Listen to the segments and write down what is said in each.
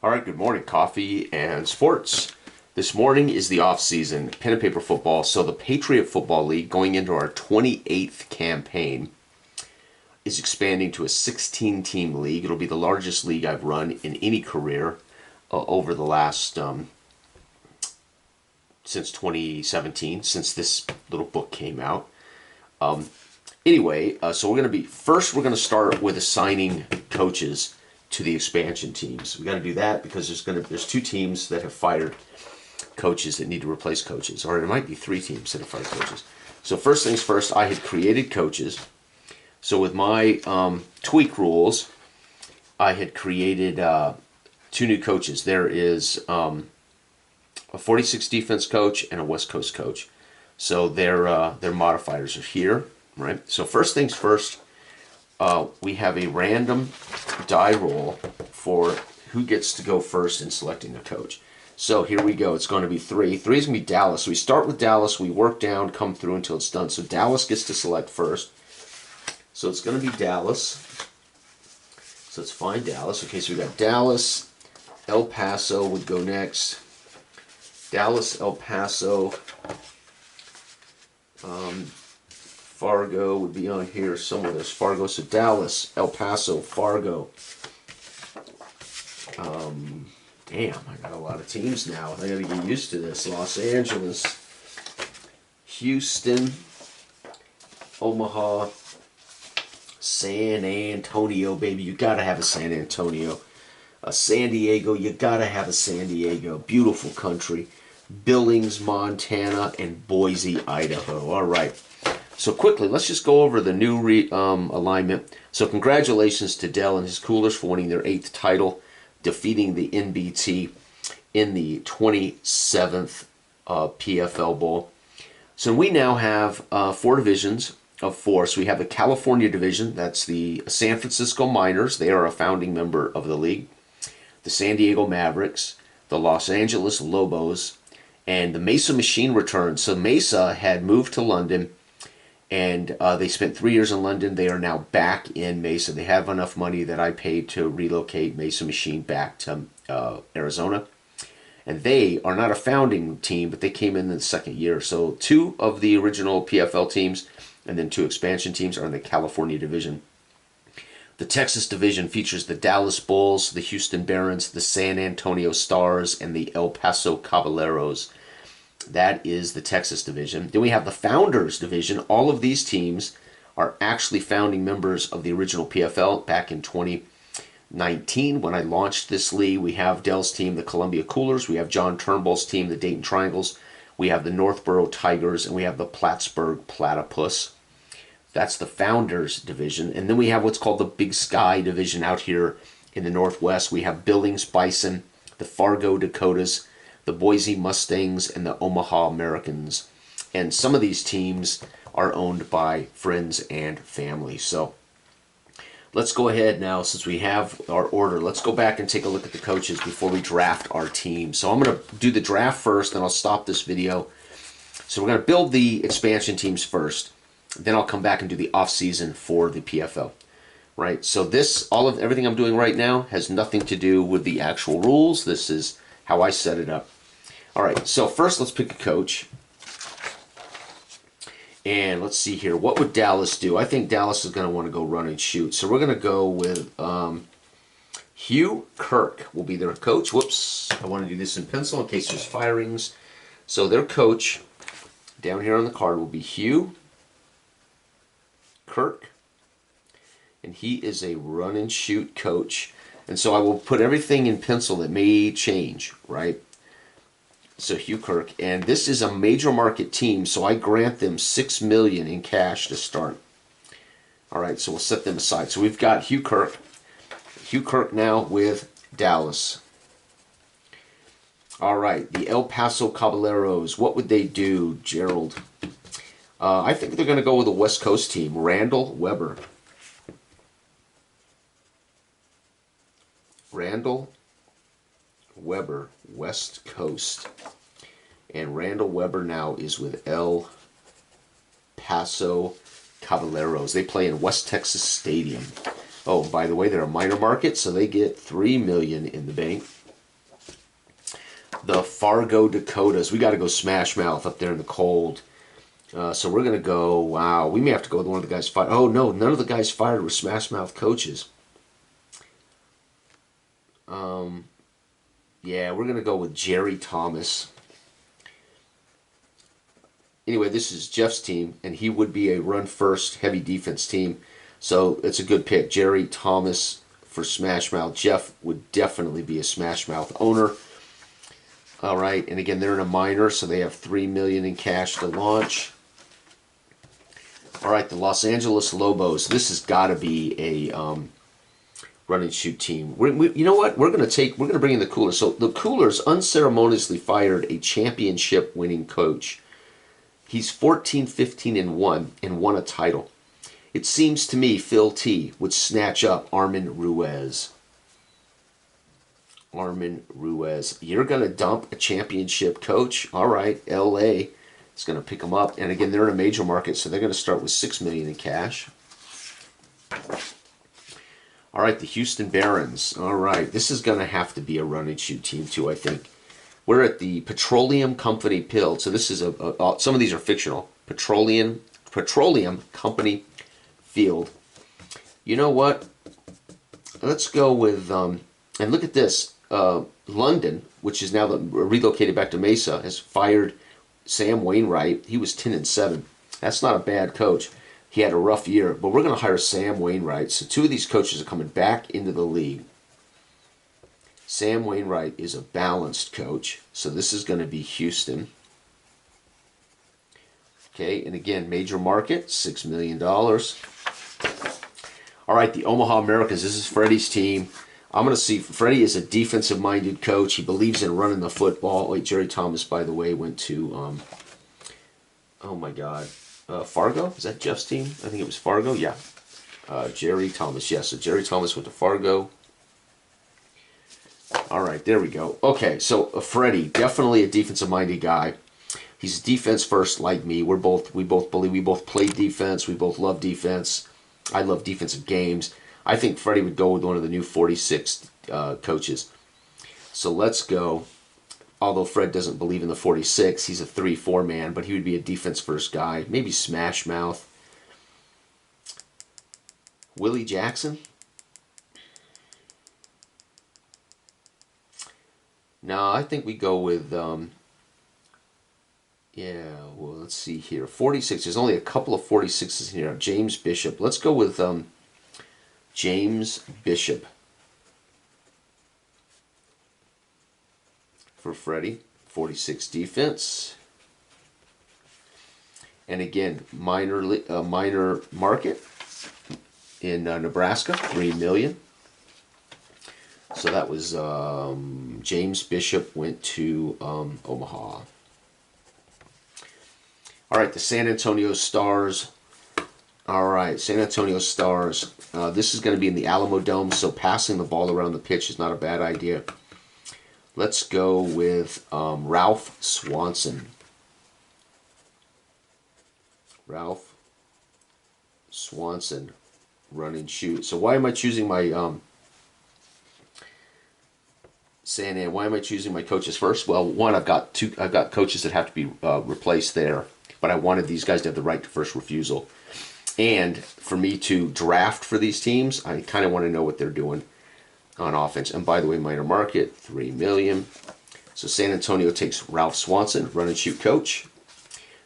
All right, good morning, coffee and sports. This morning is the off-season, pen and paper football. So the Patriot Football League, going into our 28th campaign, is expanding to a 16-team league. It'll be the largest league I've run in any career over the last, since 2017, since this little book came out. Anyway, so we're going to start with assigning coaches to the expansion teams. We got to do that because there's two teams that have fired coaches that need to replace coaches, or it might be three teams that have fired coaches. So first things first, I had created coaches. So with my tweak rules, I had created two new coaches. There is a 46 defense coach and a West Coast coach. So their modifiers are here, right? So first things first, we have a random die roll for who gets to go first in selecting a coach. So here we go. It's going to be three. Three is going to be Dallas. So we start with Dallas. We work down, come through until it's done. So Dallas gets to select first. So it's going to be Dallas. So let's find Dallas. Okay, so we got Dallas. El Paso would go next. Dallas, El Paso. Fargo would be on here somewhere. There's Fargo. So Dallas, El Paso, Fargo. Damn, I got a lot of teams now. I got to get used to this. Los Angeles, Houston, Omaha, San Antonio, baby. You got to have a San Antonio. San Diego, you got to have a San Diego. Beautiful country. Billings, Montana, and Boise, Idaho. All right. So quickly, let's just go over the new alignment. So congratulations to Dell and his Coolers for winning their 8th title, defeating the NBT in the 27th PFL Bowl. So we now have 4 divisions of 4. So we have the California division. That's the San Francisco Miners. They are a founding member of the league. The San Diego Mavericks, the Los Angeles Lobos, and the Mesa Machine returns. So Mesa had moved to London, and they spent 3 years in London. They are now back in Mesa. They have enough money that I paid to relocate Mesa Machine back to Arizona. And they are not a founding team, but they came in the second year. So 2 of the original PFL teams and then 2 expansion teams are in the California division. The Texas division features the Dallas Bulls, the Houston Barons, the San Antonio Stars, and the El Paso Caballeros. That is the Texas division. Then we have the Founders division. All of these teams are actually founding members of the original PFL back in 2019 when I launched this league. We have Dell's team, the Columbia Coolers. We have John Turnbull's team, the Dayton Triangles. We have the Northborough Tigers, and we have the Plattsburgh Platypus. That's the Founders division. And then we have what's called the Big Sky division out here in the Northwest. We have Billings Bison, the Fargo Dakotas, the Boise Mustangs, and the Omaha Americans. And some of these teams are owned by friends and family. So let's go ahead now, since we have our order, let's go back and take a look at the coaches before we draft our team. So I'm going to do the draft first, then I'll stop this video. So we're going to build the expansion teams first. Then I'll come back and do the off-season for the PFL. Right? So everything I'm doing right now has nothing to do with the actual rules. This is how I set it up. All right, so first let's pick a coach. And let's see here. What would Dallas do? I think Dallas is going to want to go run and shoot. So we're going to go with Hugh Kirk will be their coach. Whoops, I want to do this in pencil in case there's firings. So their coach down here on the card will be Hugh Kirk. And he is a run and shoot coach. And so I will put everything in pencil that may change, right? So Hugh Kirk, and this is a major market team, so I grant them $6 million in cash to start. All right, so we'll set them aside. So we've got Hugh Kirk. Hugh Kirk now with Dallas. All right, the El Paso Caballeros. What would they do, Gerald? I think they're going to go with a West Coast team. Randall Weber. Randall Weber, West Coast. And Randall Weber now is with El Paso Caballeros. They play in West Texas Stadium. Oh, by the way, they're a minor market, so they get $3 million in the bank. the Fargo Dakotas. We got to go Smash Mouth up there in the cold. So we're going to go, wow, we may have to go with one of the guys fired. Oh, no, none of the guys fired were Smash Mouth coaches. Yeah, we're going to go with Jerry Thomas. Anyway, this is Jeff's team, and he would be a run-first, heavy defense team. So it's a good pick. Jerry Thomas for Smash Mouth. Jeff would definitely be a Smash Mouth owner. All right, and again, they're in a minor, so they have $3 million in cash to launch. All right, the Los Angeles Lobos. This has got to be a run and shoot team. You know what? We're gonna bring in the Coolers. So the Coolers unceremoniously fired a championship winning coach. He's 14-15-1 and won a title. It seems to me Phil T would snatch up Armin Ruiz. Armin Ruiz. You're gonna dump a championship coach? All right, LA is gonna pick him up. And again, they're in a major market, so they're gonna start with $6 million in cash. All right, the Houston Barons. All right, this is going to have to be a run and shoot team too, I think. We're at the Petroleum Company Field. So this is some of these are fictional. Petroleum Company Field. You know what? Let's go with and look at this. London, which is now relocated back to Mesa, has fired Sam Wainwright. He was 10-7. That's not a bad coach. He had a rough year, but we're going to hire Sam Wainwright. So two of these coaches are coming back into the league. Sam Wainwright is a balanced coach, so this is going to be Houston. Okay, and again, major market, $6 million. All right, the Omaha Americans. This is Freddie's team. I'm going to see, Freddie is a defensive-minded coach. He believes in running the football. Wait, Jerry Thomas, by the way, went to, oh my God. Fargo? Is that Jeff's team? I think it was Fargo. Yeah. Jerry Thomas. Yes. So Jerry Thomas went to Fargo. All right. There we go. Okay. So Freddie, definitely a defensive-minded guy. He's defense first, like me. We both believe we both play defense. We both love defense. I love defensive games. I think Freddie would go with one of the new 46 coaches. So let's go. Although Fred doesn't believe in the 46, he's a 3-4 man, but he would be a defense-first guy. Maybe Smash Mouth. Willie Jackson? No, I think we go with, yeah, well, let's see here. 46, there's only a couple of 46s in here. James Bishop. Let's go with James Bishop for Freddie. 46 defense. And again, minor market in Nebraska, $3 million. So that was James Bishop went to Omaha. All right, the San Antonio Stars. All right, San Antonio Stars. This is going to be in the Alamo Dome, so passing the ball around the pitch is not a bad idea. Let's go with Ralph Swanson. Ralph Swanson, run and shoot. So why am I choosing my why am I choosing my coaches first? Well, one, I've got coaches that have to be replaced there, but I wanted these guys to have the right to first refusal. And for me to draft for these teams, I kind of want to know what they're doing on offense. And by the way, minor market, $3 million. So San Antonio takes Ralph Swanson, run and shoot coach.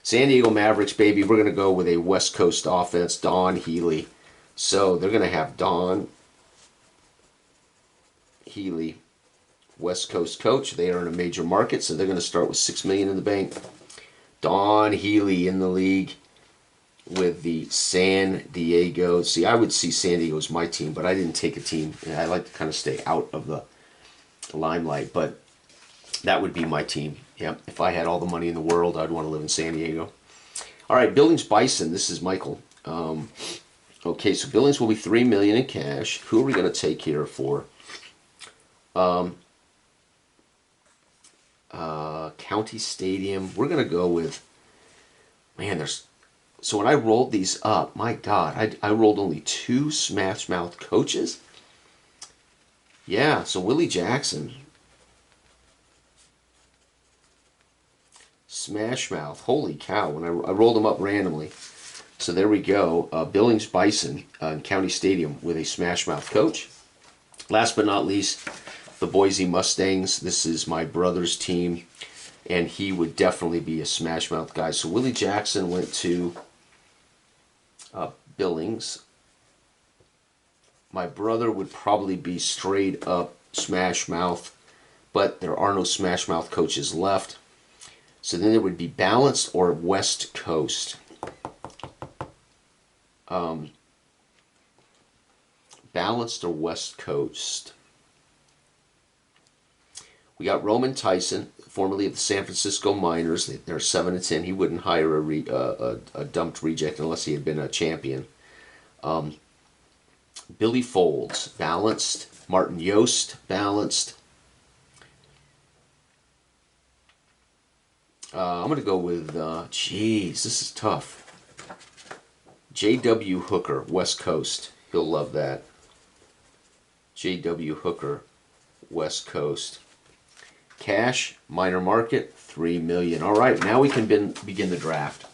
San Diego Mavericks, baby, we're going to go with a West Coast offense, Don Healy. So they're going to have Don Healy, West Coast coach. They are in a major market, so they're going to start with $6 million in the bank. Don Healy in the league with the San Diego. See, I would see San Diego as my team, but I didn't take a team. I like to kind of stay out of the limelight, but that would be my team. Yep. If I had all the money in the world, I'd want to live in San Diego. All right, Billings Bison. This is Michael. Okay, so Billings will be $3 million in cash. Who are we going to take here for? County Stadium. We're going to go with, man, so when I rolled these up, my God, I rolled only 2 Smash Mouth coaches. Yeah, so Willie Jackson. Smash Mouth. Holy cow. When I rolled them up randomly. So there we go. Billings Bison in County Stadium with a Smash Mouth coach. Last but not least, the Boise Mustangs. This is my brother's team, and he would definitely be a Smash Mouth guy. So Willie Jackson went to Billings. My brother would probably be straight up Smash Mouth, but there are no Smash Mouth coaches left. So then there would be Balanced or West Coast. Balanced or West Coast. We got Roman Tyson, formerly of the San Francisco Miners. They're 7-10. He wouldn't hire a dumped reject unless he had been a champion. Billy Folds, Balanced. Martin Yost, Balanced. I'm going to go with, geez, this is tough. J.W. Hooker, West Coast. He'll love that. J.W. Hooker, West Coast. Cash, minor market, $3 million. All right, now we can begin the draft.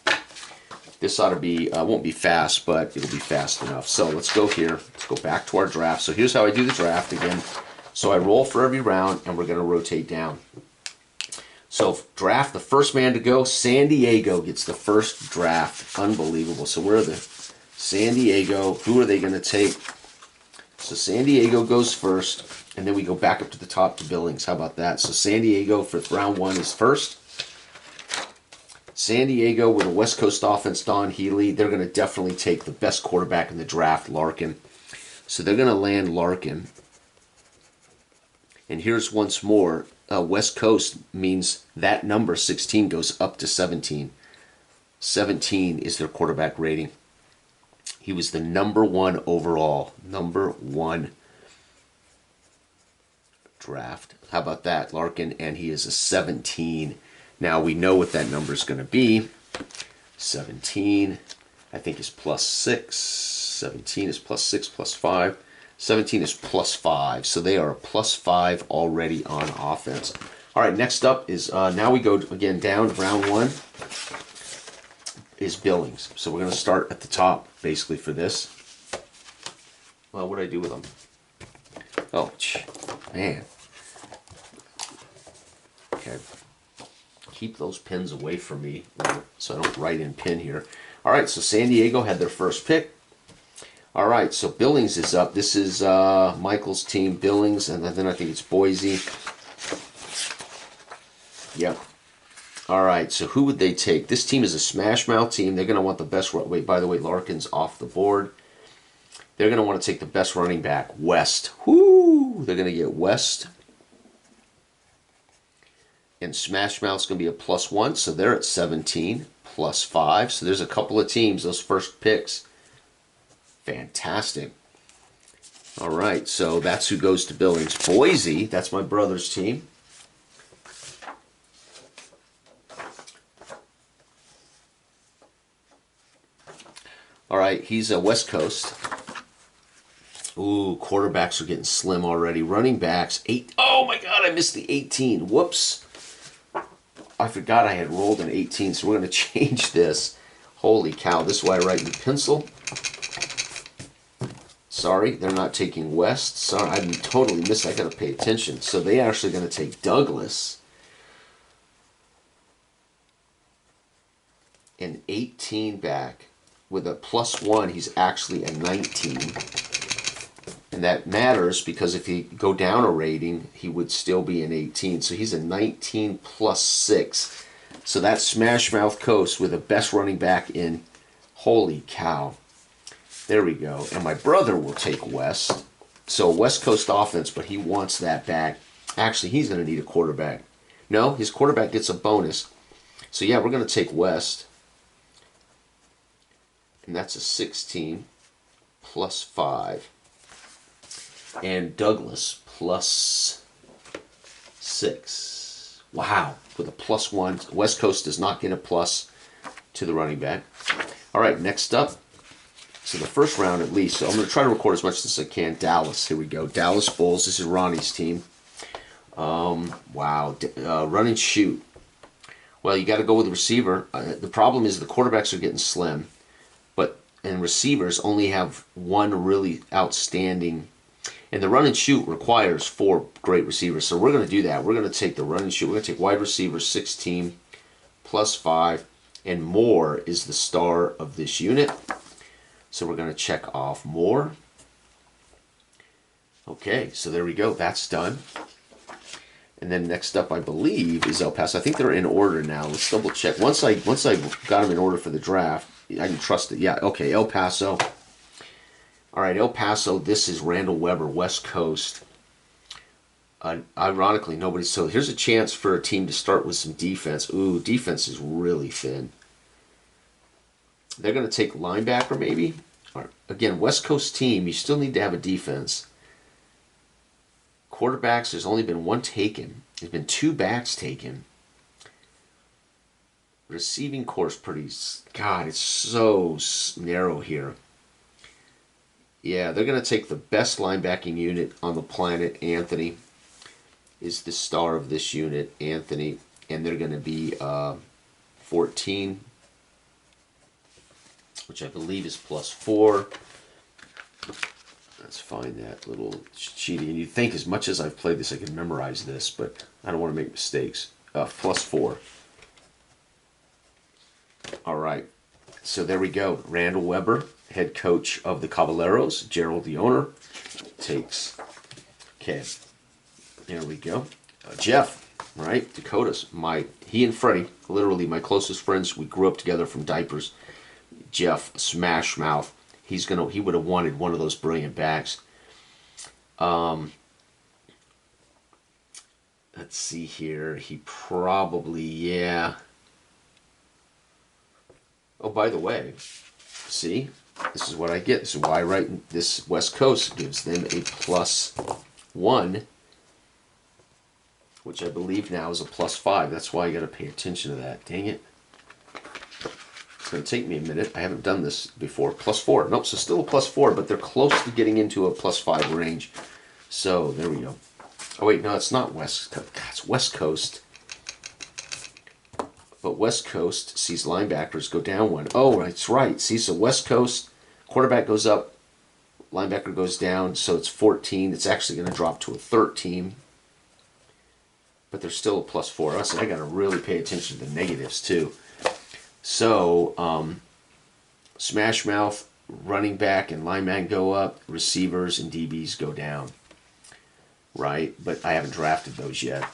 This ought to be, won't be fast, but it'll be fast enough. So let's go here. Let's go back to our draft. So here's how I do the draft again. So I roll for every round, and we're going to rotate down. So draft, the first man to go, San Diego gets the first draft. Unbelievable. So where are the San Diego? Who are they going to take? So San Diego goes first, and then we go back up to the top to Billings. How about that? So San Diego for round one is first. San Diego with a West Coast offense, Don Healy. They're going to definitely take the best quarterback in the draft, Larkin. So they're going to land Larkin. And here's once more. West Coast means that number 16 goes up to 17. 17 is their quarterback rating. He was the number one overall. Number one draft. How about that, Larkin? And he is a 17. Now we know what that number is going to be. 17, I think, is plus 6. 17 is plus 6, plus 5. 17 is plus 5. So they are a plus 5 already on offense. All right, next up is, now we go again down to round one, is Billings. So we're going to start at the top, basically, for this. Well, what did I do with them? Oh, man. Okay. Keep those pins away from me so I don't write in pin here. All right, so San Diego had their first pick. All right, so Billings is up. This is Michael's team, Billings, and then I think it's Boise. Yep. All right, so who would they take? This team is a smash mouth team. They're going to want the best. Wait, by the way, Larkin's off the board. They're going to want to take the best running back, West. Whoo! They're going to get West. And Smash Mouth's going to be a plus 1, so they're at 17, plus 5. So there's a couple of teams, those first picks. Fantastic. All right, so that's who goes to Billings. Boise, that's my brother's team. All right, he's a West Coast. Ooh, quarterbacks are getting slim already. Running backs, 8. Oh my God, I missed the 18. Whoops. I forgot I had rolled an 18, so we're going to change this. Holy cow, this is why I write in pencil. Sorry, they're not taking West. Sorry, I totally missed. I got to pay attention. So they actually going to take Douglas. An 18 back. With a plus 1, he's actually a 19. And that matters because if he go down a rating, he would still be an 18. So he's a 19 plus 6. So that's Smash Mouth Coast with the best running back in. Holy cow. There we go. And my brother will take West. So West Coast offense, but he wants that back. Actually, he's going to need a quarterback. No, his quarterback gets a bonus. So yeah, we're going to take West. And that's a 16 plus 5. And Douglas plus 6. Wow, with a plus 1. West Coast does not get a plus to the running back. All right, next up. So the first round at least. So I'm going to try to record as much as I can. Dallas, here we go. Dallas Bulls. This is Ronnie's team. Wow, run and shoot. Well, you got to go with the receiver. The problem is the quarterbacks are getting slim, and receivers only have one really outstanding. And the run and shoot requires 4 great receivers. So we're going to do that. We're going to take the run and shoot. We're going to take wide receiver 16 plus 5, and Moore is the star of this unit. So we're going to check off Moore. Okay, so there we go. That's done. And then next up, I believe, is El Paso. I think they're in order now. Let's double check. Once I got them in order for the draft, I can trust it. Yeah, okay, El Paso. All right, El Paso, this is Randall Weber, West Coast. Ironically, nobody. So here's a chance for a team to start with some defense. Ooh, defense is really thin. They're going to take linebacker, maybe. Right. Again, West Coast team, you still need to have a defense. Quarterbacks, there's only been 1 taken. There's been 2 backs taken. Receiving course pretty. God, it's so narrow here. Yeah, they're going to take the best linebacking unit on the planet. Anthony is the star of this unit, Anthony. And they're going to be 14, which I believe is plus 4. Let's find that little cheating. And you'd think as much as I've played this, I can memorize this, but I don't want to make mistakes. Plus 4. All right. So there we go. Randall Weber, head coach of the Caballeros. Gerald, the owner, takes. Okay. There we go. Jeff, right? Dakotas. He and Freddie, literally my closest friends. We grew up together from diapers. Jeff, smash mouth. He would have wanted one of those brilliant backs. Let's see here. He probably, yeah. Oh, by the way, see, this is what I get. This is why I write this. West Coast gives them a plus 1, which I believe now is a plus 5. That's why you got to pay attention to that. Dang it. It's going to take me a minute. I haven't done this before. Plus 4. Nope, so still a plus 4, but they're close to getting into a plus 5 range. So, there we go. Oh, wait, no, it's not West Coast. God, it's West Coast. But West Coast sees linebackers go down 1. Oh, that's right. See, so West Coast, quarterback goes up, linebacker goes down, so it's 14. It's actually going to drop to a 13. But there's still a plus 4. I got to really pay attention to the negatives, too. So, smash mouth, running back and lineman go up, receivers and DBs go down. Right? But I haven't drafted those yet.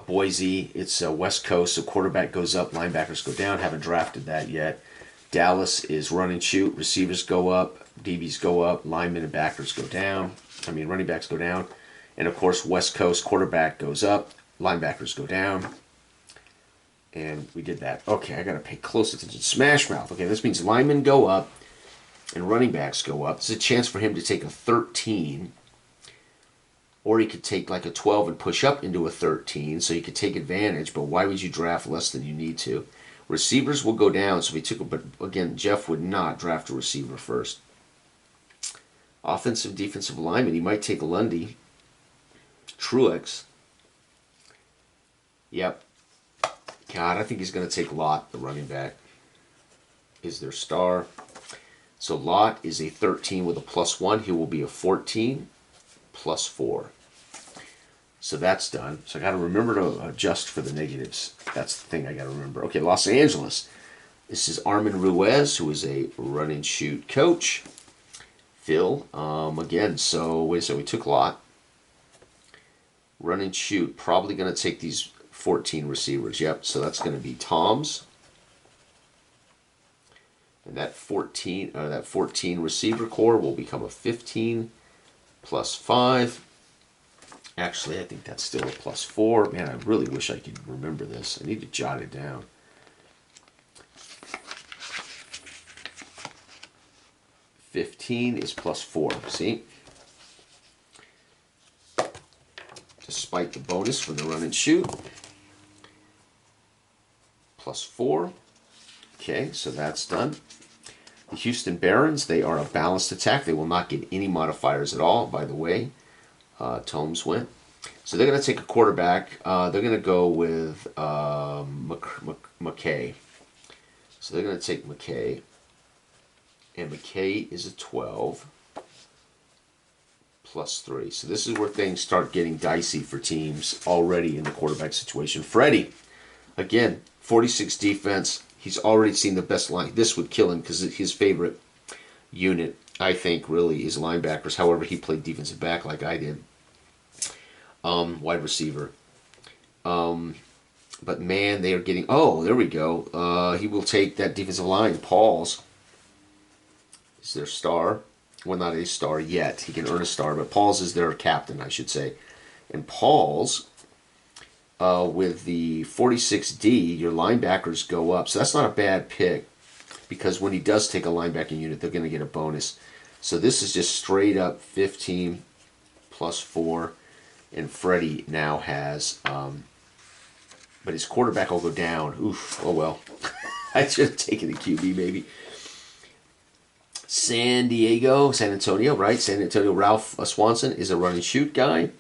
Boise, it's West Coast, so quarterback goes up, linebackers go down. Haven't drafted that yet. Dallas is run and shoot, receivers go up, DBs go up, linemen and backers go down. Running backs go down. And of course, West Coast, quarterback goes up, linebackers go down. And we did that. Okay, I got to pay close attention. Smash mouth. Okay, this means linemen go up and running backs go up. It's a chance for him to take a 13. Or he could take like a 12 and push up into a 13, so you could take advantage, but why would you draft less than you need to? Receivers will go down, so we took, but again, Jeff would not draft a receiver first. Offensive, defensive lineman, he might take Lundy. Truex. Yep. God, I think he's going to take Lott, the running back, is their star. So Lott is a 13 with a plus 1. He will be a 14. Plus 4. So that's done. So I got to remember to adjust for the negatives. That's the thing I got to remember. Okay, Los Angeles. This is Armin Ruiz, who is a run and shoot coach. Phil, again, so wait a second, we took Lott. Run and shoot, probably going to take these 14 receivers. Yep, so that's going to be Tom's. And that 14 receiver core will become a 15. Plus 5. Actually, I think that's still a plus 4. Man, I really wish I could remember this. I need to jot it down. $15 is plus 4. See? Despite the bonus from the run and shoot. Plus 4. Okay, so that's done. The Houston Barons, they are a balanced attack. They will not get any modifiers at all, by the way. Tomes went. So they're going to take a quarterback. They're going to go with McKay. So they're going to take McKay. And McKay is a 12 plus 3. So this is where things start getting dicey for teams already in the quarterback situation. Freddie, again, 46 defense. He's already seen the best line. This would kill him because his favorite unit, I think, really is linebackers. However, he played defensive back like I did. Wide receiver. But man, they are getting... Oh, there we go. He will take that defensive line. Paul's is their star. Well, not a star yet. He can earn a star, but Paul's is their captain, I should say. And Paul's, with the 46D, your linebackers go up. So that's not a bad pick, because when he does take a linebacking unit, they're going to get a bonus. So this is just straight up 15 plus 4. And Freddie now has... but his quarterback will go down. Oof, oh well. I should have taken a QB maybe. San Antonio, right? San Antonio, Ralph Swanson is a run and shoot guy.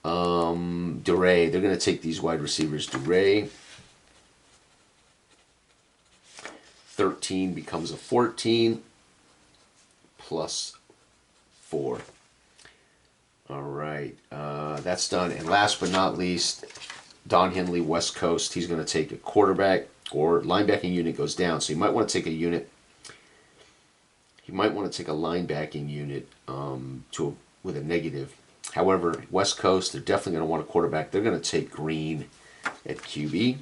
DeRay, they're going to take these wide receivers. DeRay, 13 becomes a 14 plus 4. All right, that's done. And last but not least, Don Henley, West Coast. He's going to take a quarterback, or linebacking unit goes down. So you might want to take a unit. You might want to take a linebacking unit with a negative. However, West Coast, they're definitely going to want a quarterback. They're going to take Green at QB.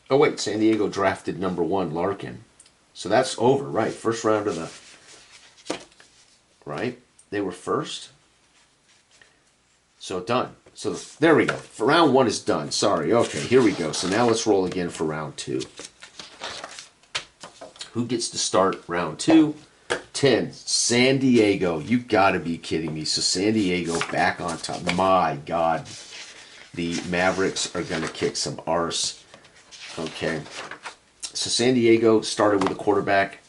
Oh, wait, San Diego drafted number 1, Larkin. So that's over, right? First round of the... Right? They were first. So done. So there we go. For round 1 is done. Sorry. Okay, here we go. So now let's roll again for round 2. Who gets to start round 2? 10. San Diego. You got to be kidding me. So San Diego back on top. My God. The Mavericks are going to kick some arse. Okay. So San Diego started with a quarterback.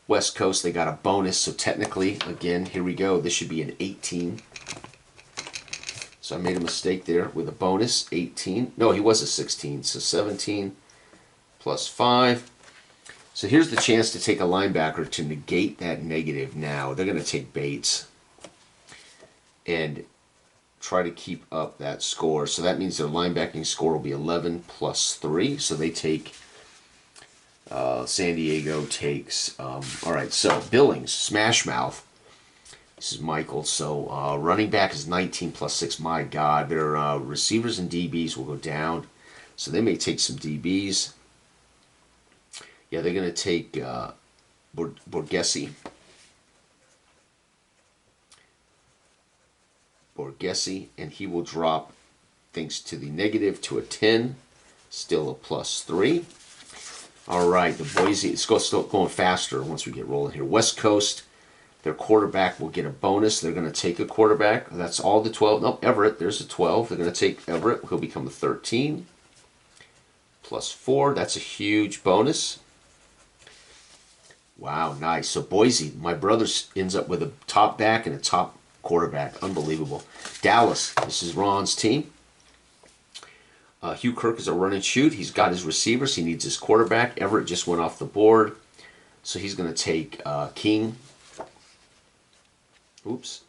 West Coast, they got a bonus. So technically, again, here we go. This should be an 18. So I made a mistake there with a bonus. 18. No, he was a 16. So 17 plus 5. So here's the chance to take a linebacker to negate that negative now. They're going to take Bates and try to keep up that score. So that means their linebacking score will be 11 plus 3. So they take... San Diego takes... all right, so Billings, Smash Mouth. This is Michael. So running back is 19 plus 6. My God, their receivers and DBs will go down. So they may take some DBs. Yeah, they're going to take Borghese. And he will drop things to the negative to a 10. Still a plus 3. All right, the Boise, it's still going faster once we get rolling here. West Coast, their quarterback will get a bonus. They're going to take a quarterback. That's all the 12. Nope, Everett, there's a 12. They're going to take Everett. He'll become a 13. Plus 4, that's a huge bonus. Wow, nice. So Boise, my brother ends up with a top back and a top quarterback. Unbelievable. Dallas, this is Ron's team. Hugh Kirk is a run and shoot. He's got his receivers. He needs his quarterback. Everett just went off the board. So he's going to take King. Oops.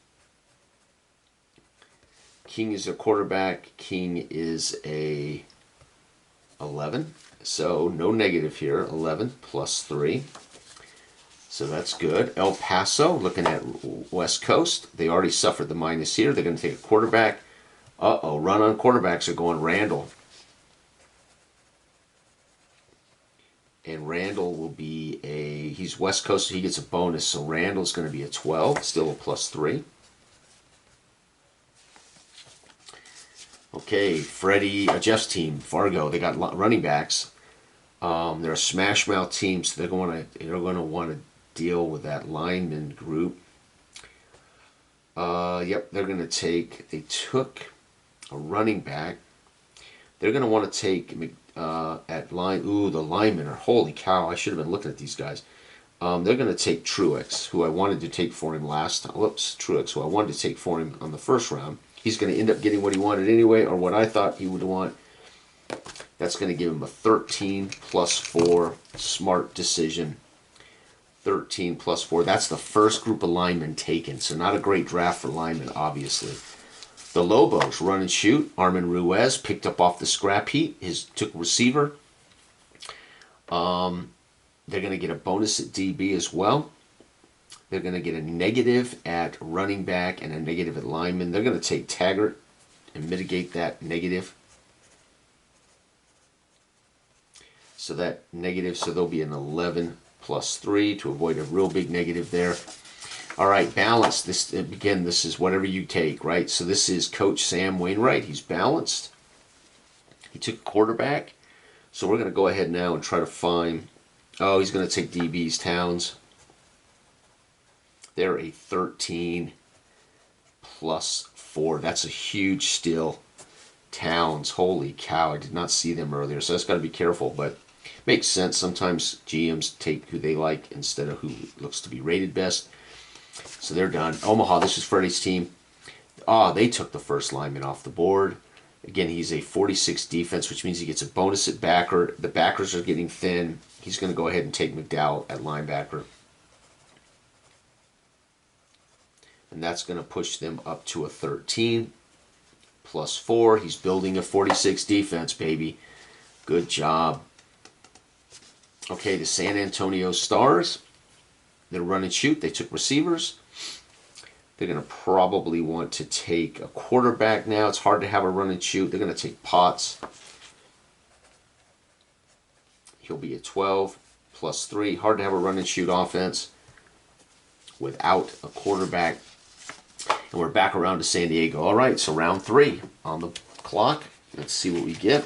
King is a quarterback. King is a 11. So no negative here. 11 plus 3. So that's good. El Paso, looking at West Coast. They already suffered the minus here. They're going to take a quarterback. Uh-oh, run on quarterbacks are going Randall. And Randall will be he's West Coast, so he gets a bonus. So Randall's going to be a 12, still a plus 3. Okay, Freddie, Jeff's team, Fargo, they got running backs. They're a smash mouth team, so they're going to want to deal with that lineman group. Yep, they're going to take, they took a running back. They're going to want to take at line. Ooh, the linemen are, holy cow! I should have been looking at these guys. They're going to take Truex, who I wanted to take for him last time. Whoops, Truex, who I wanted to take for him on the first round. He's going to end up getting what he wanted anyway, or what I thought he would want. That's going to give him a 13 plus 4. Smart decision. 13 plus 4. That's the first group of linemen taken. So not a great draft for linemen, obviously. The Lobos run and shoot. Armin Ruiz picked up off the scrap heap. Took receiver. They're going to get a bonus at DB as well. They're going to get a negative at running back and a negative at lineman. They're going to take Taggart and mitigate that negative. So that negative, so there'll be an 11 plus 3 to avoid a real big negative there. All right, balance. This again, this is whatever you take, right? So this is Coach Sam Wainwright. He's balanced. He took a quarterback. So we're going to go ahead now and try to find... Oh, he's going to take DB's Towns. They're a 13 plus 4. That's a huge steal. Towns, holy cow, I did not see them earlier, so that's got to be careful, but makes sense. Sometimes GMs take who they like instead of who looks to be rated best. So they're done. Omaha, this is Freddie's team. They took the first lineman off the board. Again, he's a 46 defense, which means he gets a bonus at backer. The backers are getting thin. He's going to go ahead and take McDowell at linebacker. And that's going to push them up to a 13 plus 4. He's building a 46 defense, baby. Good job. Okay, the San Antonio Stars. They're run and shoot. They took receivers. They're going to probably want to take a quarterback now. It's hard to have a run and shoot. They're going to take Potts. He'll be a 12 plus 3. Hard to have a run and shoot offense without a quarterback. And we're back around to San Diego. All right, so round 3 on the clock. Let's see what we get.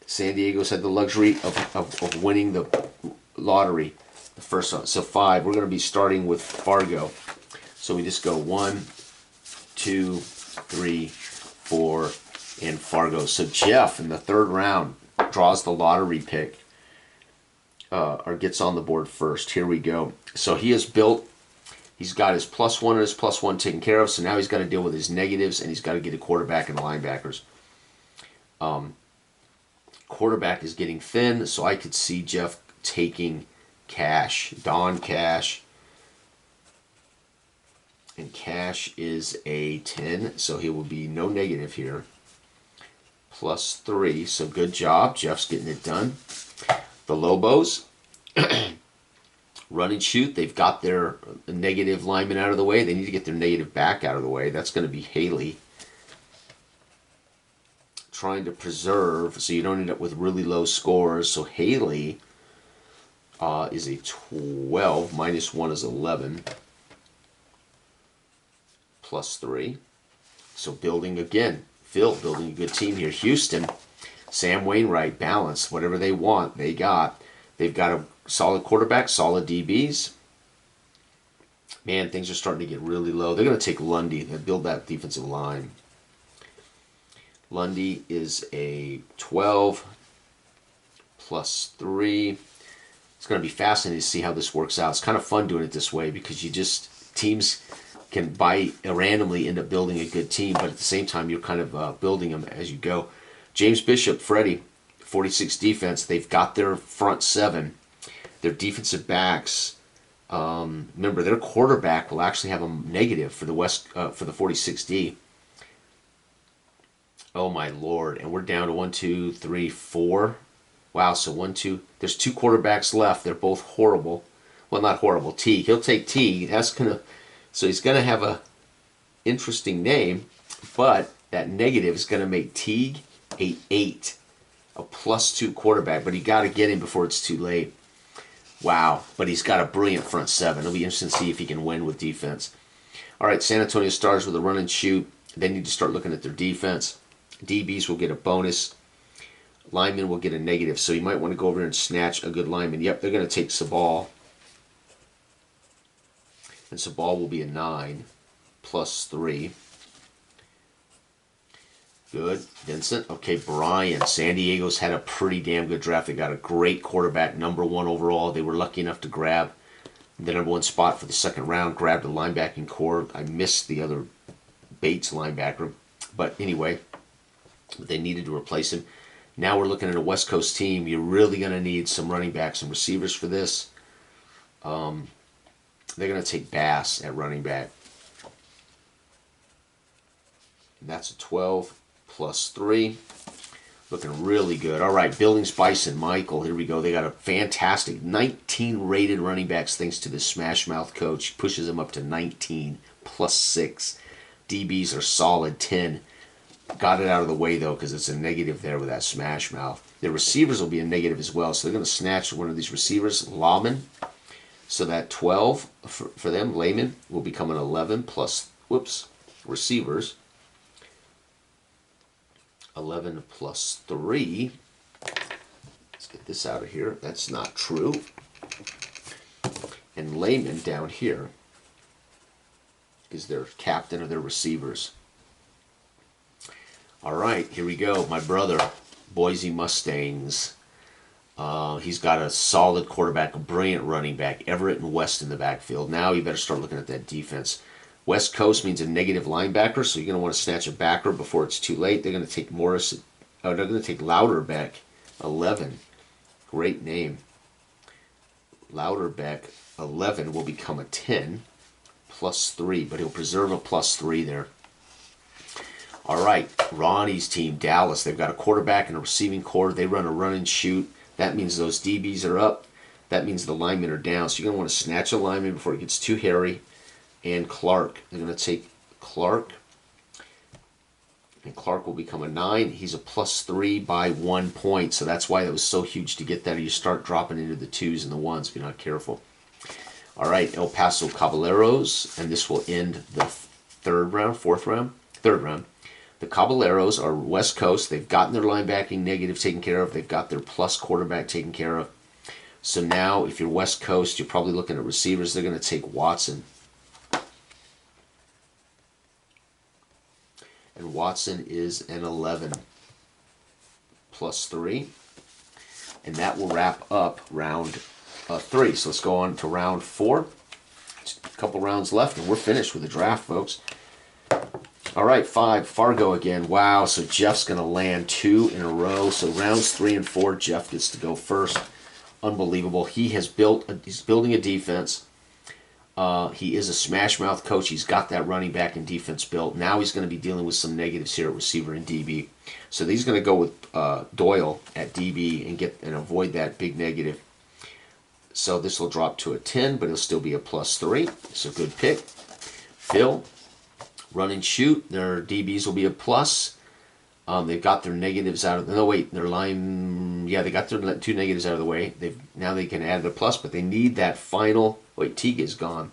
San Diego's had the luxury of winning the lottery. The first one. So 5. We're going to be starting with Fargo. So we just go 1, 2, 3, 4, and Fargo. So Jeff in the 3rd round draws the lottery pick. Or gets on the board first. Here we go. So he has built... He's got his +1 and his +1 taken care of, so now he's got to deal with his negatives, and he's got to get a quarterback and linebackers. Quarterback is getting thin, so I could see Jeff taking Cash, Don Cash. And Cash is a 10, so he will be no negative here. +3, so good job. Jeff's getting it done. The Lobos... Run and shoot. They've got their negative lineman out of the way. They need to get their negative back out of the way. That's going to be Haley. Trying to preserve so you don't end up with really low scores. So Haley is a 12. -1 is 11. +3. So building again. Phil building a good team here. Houston. Sam Wainwright balanced. Whatever they want, they got. They've got a solid quarterback, solid DBs. Man, things are starting to get really low. They're going to take Lundy. They build that defensive line. Lundy is a 12 +3. It's going to be fascinating to see how this works out. It's kind of fun doing it this way because teams can randomly end up building a good team, but at the same time you're kind of building them as you go. James Bishop, Freddie, 46 defense. They've got their front 7. Their defensive backs. Remember, their quarterback will actually have a negative for the 46D. Oh my Lord! And we're down to 1, 2, 3, 4. Wow. So 1, 2. There's 2 quarterbacks left. They're both horrible. Well, not horrible. Teague. He'll take Teague. So he's gonna have a interesting name, but that negative is gonna make Teague a 8. A +2 quarterback, but you got to get him before it's too late. Wow, but he's got a brilliant front 7. It'll be interesting to see if he can win with defense. All right, San Antonio Stars with a run and shoot. They need to start looking at their defense. DBs will get a bonus. Linemen will get a negative, so you might want to go over there and snatch a good lineman. Yep, they're going to take Sabal. And Sabal will be a 9 +3. Good. Vincent. Okay, Brian. San Diego's had a pretty damn good draft. They got a great quarterback, #1 overall. They were lucky enough to grab the #1 spot for the 2nd round, grabbed a linebacking core. I missed the other Bates linebacker. But anyway, they needed to replace him. Now we're looking at a West Coast team. You're really going to need some running backs and receivers for this. They're going to take Bass at running back. And that's a 12 plus 3. Looking really good. All right, Billings Bison, Michael. Here we go. They got a fantastic 19 rated running backs thanks to the Smash Mouth coach. He pushes them up to 19 plus 6. DBs are solid 10. Got it out of the way, though, because it's a negative there with that Smash Mouth. The receivers will be a negative as well, so they're going to snatch one of these receivers, Lawman. So that 12 for them, Layman, will become an 11 plus, receivers. 11 plus 3. Let's get this out of here. That's not true. And Layman down here is their captain of their receivers. All right, here we go. My brother, Boise Mustangs. He's got a solid quarterback, a brilliant running back, Everett and West in the backfield. Now you better start looking at that defense. West Coast means a negative linebacker, so you're going to want to snatch a backer before it's too late. They're going to take Morris. Oh, they're going to take Louderbeck, 11. Great name. Louderbeck, 11 will become a 10 plus 3, but he'll preserve a plus 3 there. All right, Ronnie's team, Dallas. They've got a quarterback and a receiving core. They run a run and shoot. That means those DBs are up. That means the linemen are down. So you're going to want to snatch a lineman before it gets too hairy. And Clark. They're going to take Clark. And Clark will become a 9. He's a plus 3 by 1 point. So that's why that was so huge to get that. Or you start dropping into the 2s and the 1s if you're not careful. All right, El Paso Caballeros. And this will end the third round. The Caballeros are West Coast. They've gotten their linebacking negative taken care of. They've got their plus quarterback taken care of. So now, if you're West Coast, you're probably looking at receivers. They're going to take Watson. And Watson is an 11 plus 3. And that will wrap up round 3. So let's go on to round 4. Just a couple rounds left, and we're finished with the draft, folks. All right, 5, Fargo again. Wow, so Jeff's going to land 2 in a row. So rounds 3 and 4, Jeff gets to go first. Unbelievable. He's building a defense. He is a smash mouth coach. He's got that running back and defense built. Now he's going to be dealing with some negatives here at receiver and DB. So he's going to go with Doyle at DB and avoid that big negative. So this will drop to a 10, but it'll still be a plus 3. It's a good pick. Phil. Run and shoot. Their DBs will be a plus. They've got their negatives out of the... No, wait. Their line... Yeah, they got their 2 negatives out of the way. Now they can add the plus, but they need that final... Wait, Teague is gone.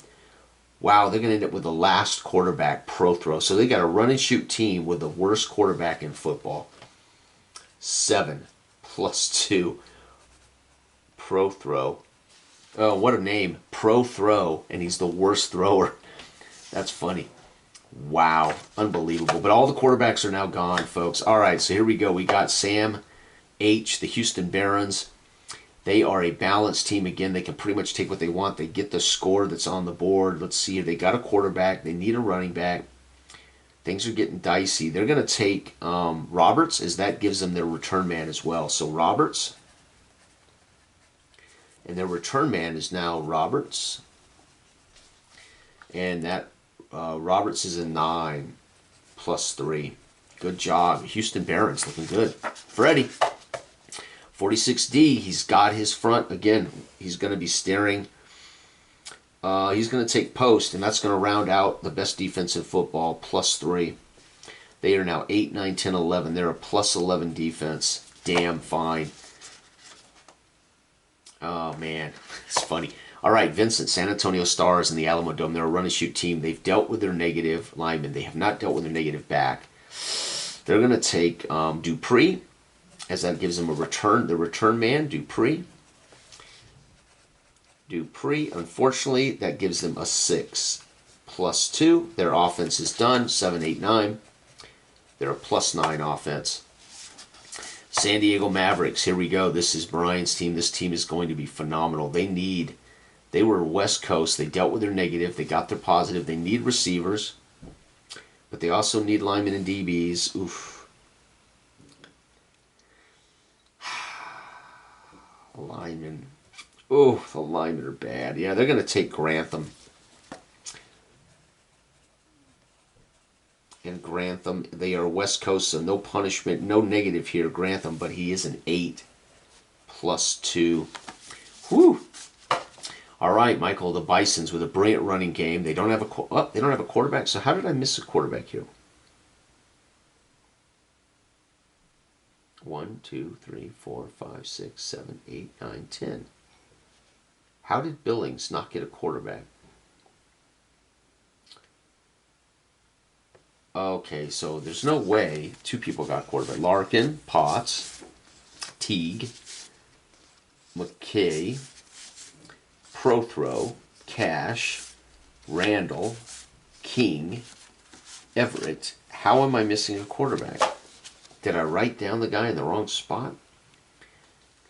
Wow, they're going to end up with the last quarterback pro throw. So they got a run and shoot team with the worst quarterback in football. 7 plus 2 pro throw. Oh, what a name. Pro throw, and he's the worst thrower. That's funny. Wow, unbelievable. But all the quarterbacks are now gone, folks. All right, so here we go. We got Sam H., the Houston Barons. They are a balanced team. Again, they can pretty much take what they want. They get the score that's on the board. Let's see here. They got a quarterback. They need a running back. Things are getting dicey. They're going to take Roberts, as that gives them their return man as well. So Roberts. And their return man is now Roberts. And that... Roberts is a 9 plus 3. Good job. Houston Barons looking good. Freddie. 46D. He's got his front. Again, he's going to be staring. He's going to take post, and that's going to round out the best defense in football, plus 3. They are now 8, 9, 10, 11. They're a plus 11 defense. Damn fine. Oh, man. It's funny. All right, Vincent, San Antonio Stars and the Alamo Dome. They're a run-and-shoot team. They've dealt with their negative linemen. They have not dealt with their negative back. They're going to take Dupree, as that gives them a return. The return man, Dupree. Unfortunately, that gives them a 6 plus 2. Their offense is done, 7, 8, 9. They're a plus 9 offense. San Diego Mavericks, here we go. This is Brian's team. This team is going to be phenomenal. They were West Coast. They dealt with their negative. They got their positive. They need receivers. But they also need linemen and DBs. Oof. Linemen. Oh, the linemen are bad. Yeah, they're going to take Grantham. And Grantham, they are West Coast, so no punishment, no negative here, Grantham, but he is an 8 +2. Whew. All right, Michael, the Bisons with a brilliant running game. They don't have they don't have a quarterback. So how did I miss a quarterback here? 1, 2, 3, 4, 5, 6, 7, 8, 9, 10. How did Billings not get a quarterback? Okay, so there's no way two people got quarterback. Larkin, Potts, Teague, McKay, Prothrow, Cash, Randall, King, Everett. How am I missing a quarterback? Did I write down the guy in the wrong spot?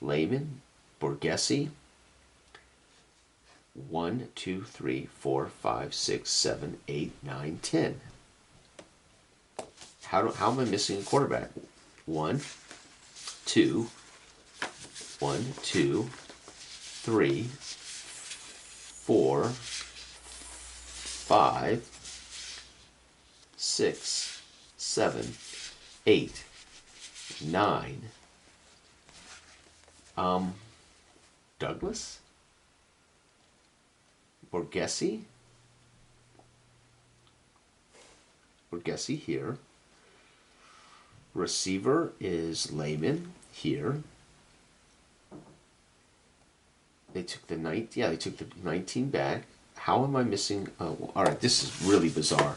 Lehman, Borghese. 1, 2, 3, 4, 5, 6, 7, 8, 9, 10. How am I missing a quarterback? 1, 2, 1, 2, 3, 4, 5, 6, 7, 8, 9. Douglas? Borghese? Borghese here. Receiver is Lehman here. They took the they took the 19 back. How am I missing? All right, this is really bizarre.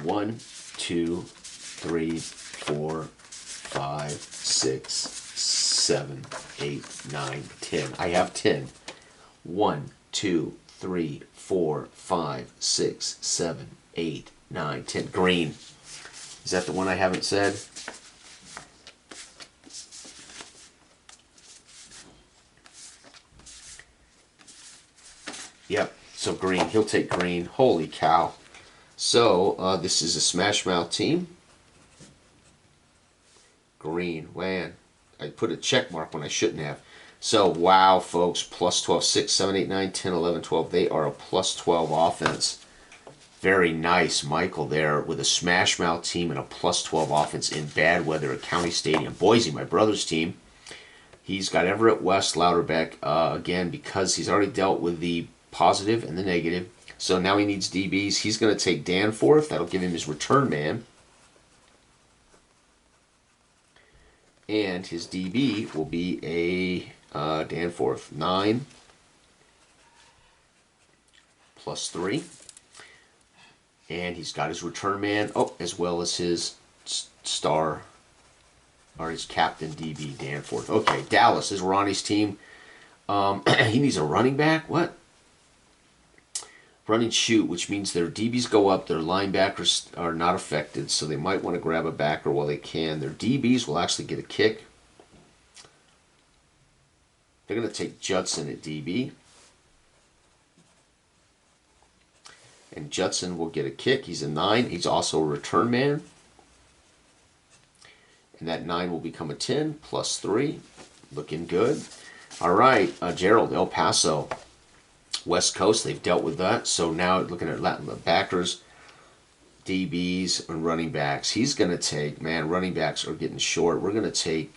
1, 2, 3, 4, 5, 6, 7, 8, 9, 10. I have 10. 1, 2, 3, 4, 5, 6, 7, 8, 9, 10. Green. Is that the one I haven't said? Yep, so Green. He'll take Green. Holy cow. So, this is a Smash Mouth team. Green. Man, I put a check mark when I shouldn't have. So, wow, folks. +12. 6, 7, 8, 9, 10, 11, 12. They are a +12 offense. Very nice, Michael, there with a Smash Mouth team and a +12 offense in bad weather at County Stadium. Boise, my brother's team. He's got Everett West, Louderbeck, again, because he's already dealt with the positive and the negative. So now he needs DBs. He's going to take Danforth. That'll give him his return man. And his DB will be a Danforth 9 +3. And he's got his return man, as well as his star, or his captain DB, Danforth. Okay, Dallas is Ronnie's team. He needs a running back? What? Run and shoot, which means their DBs go up, their linebackers are not affected, so they might want to grab a backer while they can. Their DBs will actually get a kick. They're going to take Judson at DB. And Judson will get a kick. He's a 9. He's also a return man. And that 9 will become a 10 +3. Looking good. All right, Gerald, El Paso. West Coast, they've dealt with that. So now looking at Latin backers, DBs, and running backs. He's going to take, man, running backs are getting short. We're going to take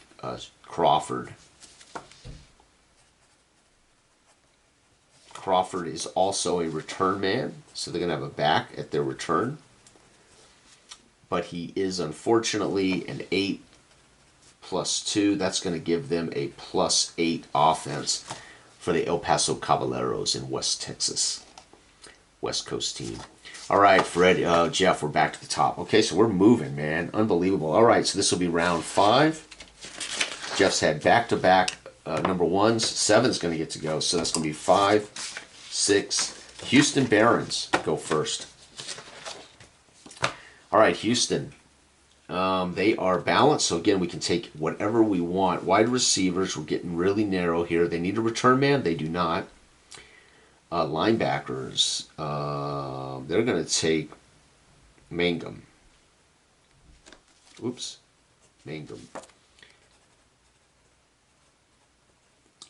Crawford. Crawford is also a return man, so they're going to have a back at their return. But he is unfortunately an 8 +2. That's going to give them a +8 offense for the El Paso Caballeros in West Texas. West Coast team. All right, Fred, Jeff, we're back to the top. Okay, so we're moving, man. Unbelievable. All right, so this will be round 5. Jeff's had back-to-back number 1s. 7's going to get to go, so that's going to be 5, 6. Houston Barons go first. All right, Houston. They are balanced, so again, we can take whatever we want. Wide receivers, we're getting really narrow here. They need a return man. They do not. Linebackers, they're going to take Mangum. Oops, Mangum.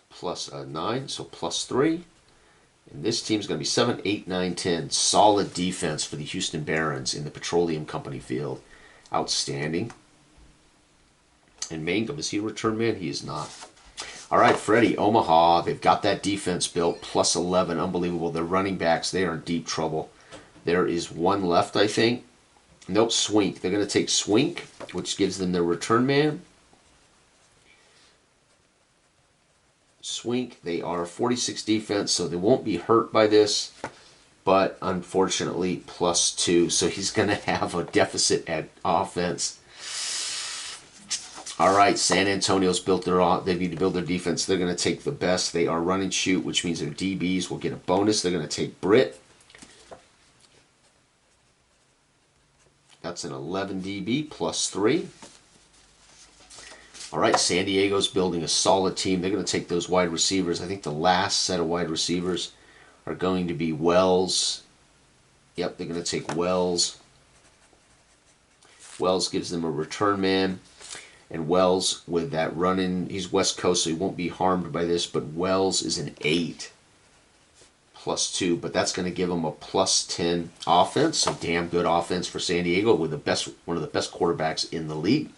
Plus 9, so plus 3. And this team's going to be 7, 8, 9, 10. Solid defense for the Houston Barons in the Petroleum Company field. Outstanding. And Mangum, is he a return man? He is not. All right, Freddie, Omaha. They've got that defense built. Plus 11. Unbelievable. Their running backs, they are in deep trouble. There is one left, I think. Nope, Swink. They're going to take Swink, which gives them their return man. Swink, they are 46 defense, so they won't be hurt by this, but unfortunately plus 2, so he's going to have a deficit at offense. All right, San Antonio's built they need to build their defense. They're going to take the best. They are run and shoot, which means their DBs will get a bonus. They're going to take Britt. That's an 11 DB plus 3. All right, San Diego's building a solid team. They're going to take those wide receivers. I think the last set of wide receivers are going to be Wells. Yep, they're going to take Wells. Wells gives them a return man. And Wells, with that run-in, he's West Coast, so he won't be harmed by this, but Wells is an 8 plus 2, but that's going to give him a plus 10 offense. So damn good offense for San Diego with one of the best quarterbacks in the league.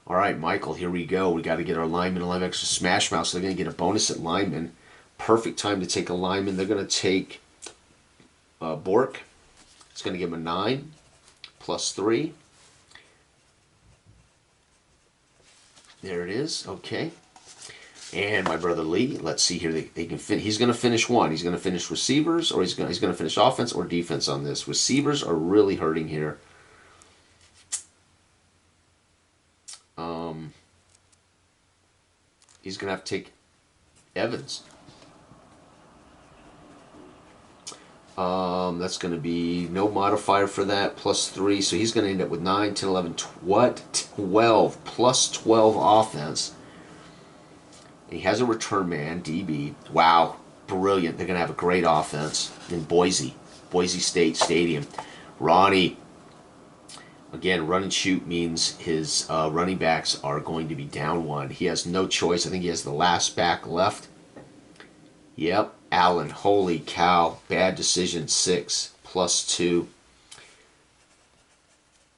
All right, Michael, here we go. We got to get our lineman and linebackers to smash mouth, so they're going to get a bonus at lineman. Perfect time to take a lineman. They're going to take Bork. It's going to give him a 9 plus 3. There it is. Okay. And my brother Lee, let's see here. They can he's going to finish one. He's going to finish receivers, or he's going to finish offense or defense on this. Receivers are really hurting here. He's going to have to take Evans. That's going to be no modifier for that, plus 3. So he's going to end up with 9, 10, 11, 12, plus 12 offense. And he has a return man, DB. Wow, brilliant. They're going to have a great offense in Boise State Stadium. Ronnie, again, run and shoot means his running backs are going to be down 1. He has no choice. I think he has the last back left. Yep, Allen. Holy cow. Bad decision. 6 plus 2.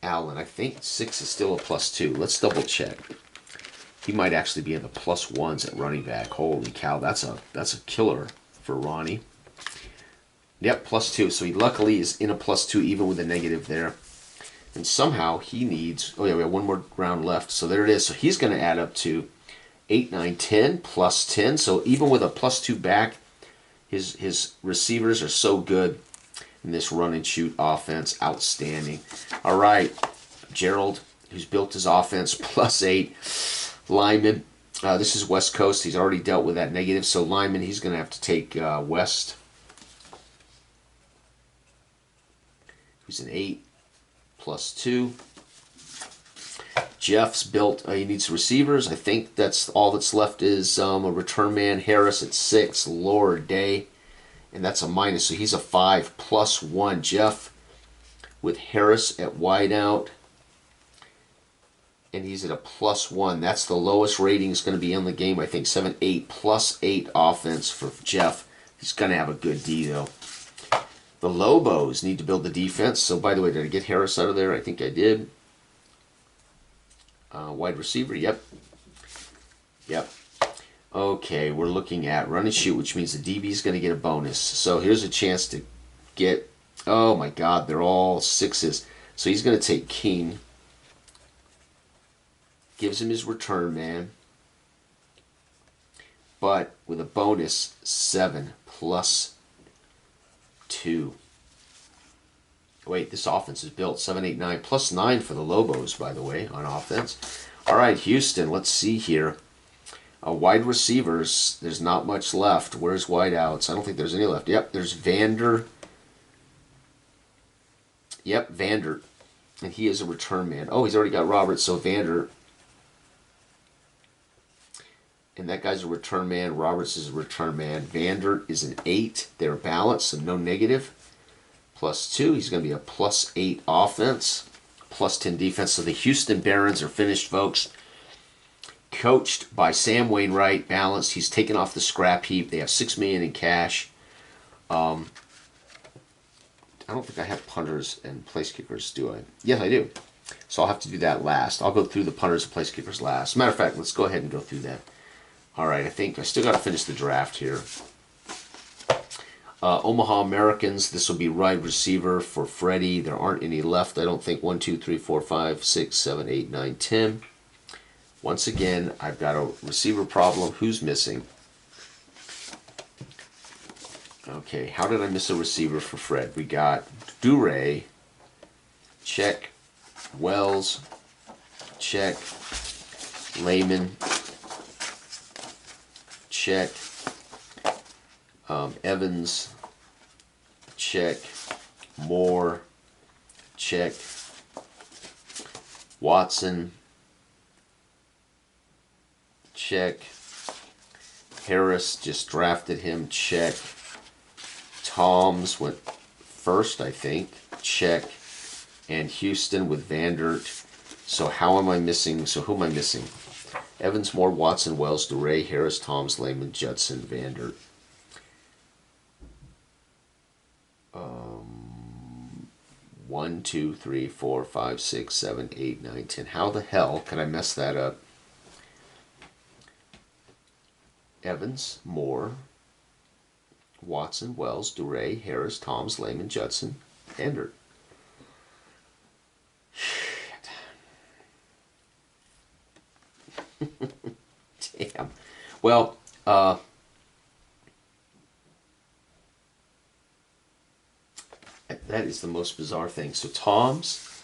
Allen. I think 6 is still a plus 2. Let's double check. He might actually be in the plus 1s at running back. Holy cow. That's a killer for Ronnie. Yep, plus 2. So he luckily is in a plus 2 even with a negative there. And somehow he needs... Oh, yeah, we have one more round left. So there it is. So he's going to add up to 8, 9, 10, plus 10. So even with a plus 2 back, his receivers are so good in this run and shoot offense. Outstanding. All right. Gerald, who's built his offense, plus 8. Lyman. This is West Coast. He's already dealt with that negative. So Lyman, he's going to have to take West, who's an 8. Plus 2. Jeff's built, he needs receivers. I think that's all that's left is a return man. Harris at 6. Lord day. And that's a minus. So he's a 5 plus 1. Jeff with Harris at wideout. And he's at a plus 1. That's the lowest rating is going to be in the game. I think 7, 8 plus 8 offense for Jeff. He's going to have a good D though. The Lobos need to build the defense. So, by the way, did I get Harris out of there? I think I did. Wide receiver, yep. Yep. Okay, we're looking at run and shoot, which means the DB is going to get a bonus. So, here's a chance to get... Oh, my God, they're all 6s. So, he's going to take King. Gives him his return, man. But with a bonus, 7 plus 2. Wait, this offense is built 7, 8, 9 plus 9 for the Lobos, by the way, on offense. All right, Houston, let's see here. Wide receivers, there's not much left. Where's wideouts? I don't think there's any left. Yep, there's Vander. Yep, Vander. And he is a return man. Oh, he's already got Roberts, so Vander. and that guy's a return man. Roberts is a return man. Vander is an 8. They're balanced, so no negative. +2. He's going to be a +8 offense, +10 defense. So the Houston Barons are finished, folks. Coached by Sam Wainwright, balanced. He's taken off the scrap heap. They have $6 million in cash. I don't think I have punters and place kickers, do I? Yes, I do. So I'll have to do that last. I'll go through the punters and place kickers last. Matter of fact, let's go ahead and go through that. All right, I think I still got to finish the draft here. Omaha Americans, this will be wide receiver for Freddie. There aren't any left, I don't think. 1, 2, 3, 4, 5, 6, 7, 8, 9, 10. Once again, I've got a receiver problem. Who's missing? Okay, how did I miss a receiver for Fred? We got Duray, check. Wells, check. Lehman, check. Evans, check. Moore, check. Watson, check. Harris, just drafted him, check. Toms went first, I think, check. And Houston with Vandert. So how am I missing? So who am I missing? Evans, Moore, Watson, Wells, DeRay, Harris, Toms, Lehman, Judson, Vandert. 1, 2, 3, 4, 5, 6, 7, 8, 9, 10. How the hell can I mess that up? Evans, Moore, Watson, Wells, DeRay, Harris, Toms, Lehman, Judson, Vandert. Damn. Well, that is the most bizarre thing. So Toms,